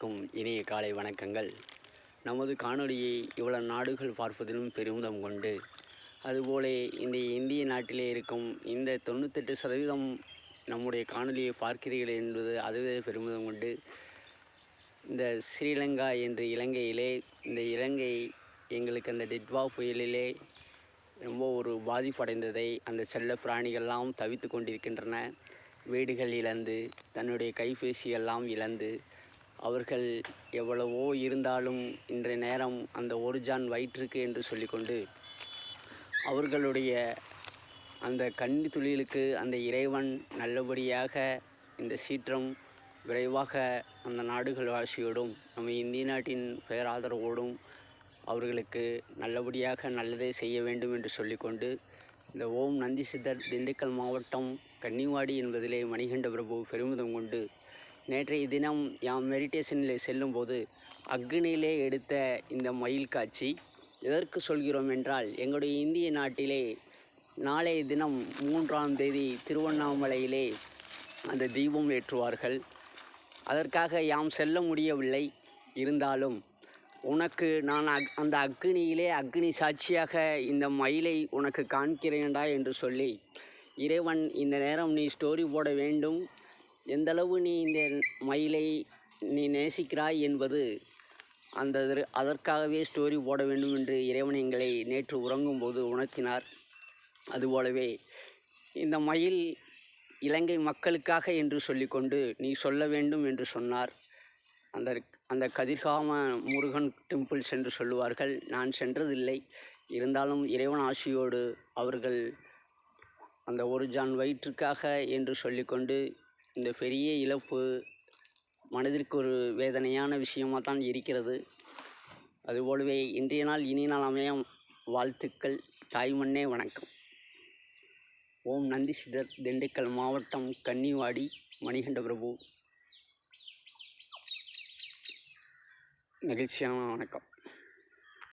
அனைவருக்கும் இனிய காலை வணக்கங்கள். நமது காணொளியை இவ்வளவு நாடுகள் பார்ப்பதிலும் பெருமிதம் கொண்டு, அதுபோல இந்த இந்திய நாட்டிலே இருக்கும் இந்த 98% நம்முடைய காணொளியை பார்க்கிறீர்கள் என்பது அதுவே பெருமிதம் கொண்டு, இந்த ஸ்ரீலங்கா என்ற இலங்கையிலே இந்த இலங்கை எங்களுக்கு அந்த டிட்வா புயலிலே ரொம்ப ஒரு பாதிப்படைந்ததை அந்த செல்ல பிராணிகள்லாம் தவித்து கொண்டிருக்கின்றன. வீடுகள் இழந்து, தன்னுடைய கைபேசியெல்லாம் இழந்து, அவர்கள் எவ்வளவோ இருந்தாலும் இன்றைய நேரம் அந்த ஒரு ஜான் வயிற்றுக்கு என்று சொல்லிக்கொண்டு அவர்களுடைய அந்த கண்ணி துளிகளுக்கு அந்த இறைவன் நல்லபடியாக இந்த சீற்றம் விரைவாக அந்த நாடுகள் வாசியோடும் நம்ம இந்திய நாட்டின் பேராதரவோடும் அவர்களுக்கு நல்லபடியாக நல்லதே செய்ய வேண்டும் என்று சொல்லிக்கொண்டு, இந்த ஓம் நந்தி சித்தர் திண்டுக்கல் மாவட்டம் கன்னிவாடி என்பதிலே மணிகண்ட பிரபு பெருமிதம் கொண்டு, நேற்றைய தினம் யாம் மெடிடேஷனில் செல்லும்போது அக்னியிலே எடுத்த இந்த மயில் காட்சி எதற்கு சொல்கிறோம் என்றால், எங்களுடைய இந்திய நாட்டிலே நாளைய தினம் 3ஆம் தேதி திருவண்ணாமலையிலே அந்த தீபம் ஏற்றுவார்கள். அதற்காக யாம் செல்ல முடியவில்லை. இருந்தாலும் உனக்கு நான் அந்த அக்னியிலே அக்னி சாட்சியாக இந்த மயிலை உனக்கு காண்கிறேன்டா என்று சொல்லி, இறைவன் இந்த நேரம் நீ ஸ்டோரி போட வேண்டும், எந்தளவு நீ இந்த மயிலை நீ நேசிக்கிறாய் என்பது அதற்காகவே ஸ்டோரி போட வேண்டும் என்று இறைவன் எங்களை நேற்று உறங்கும்போது உணர்த்தினார். அதுபோலவே இந்த மயில் இலங்கை மக்களுக்காக என்று சொல்லிக்கொண்டு நீ சொல்ல வேண்டும் என்று சொன்னார். அந்த கதிர்காம முருகன் டெம்பிள் சென்று சொல்லுவார்கள். நான் சென்றதில்லை. இருந்தாலும் இறைவன் ஆசியோடு அவர்கள் அந்த ஒரு ஜான் வயிற்றுக்காக என்று சொல்லிக்கொண்டு, இந்த பெரிய இழப்பு மனதிற்கு ஒரு வேதனையான விஷயமாக தான் இருக்கிறது. அதுபோலவே இன்றைய நாள் இனிய நாள் அமைய வாழ்த்துக்கள். தாய்மண்ணே வணக்கம். ஓம் நந்தி சித்தர் திண்டுக்கல் மாவட்டம் கன்னிவாடி மணிகண்ட பிரபு. நெகிழ்ச்சியான வணக்கம்.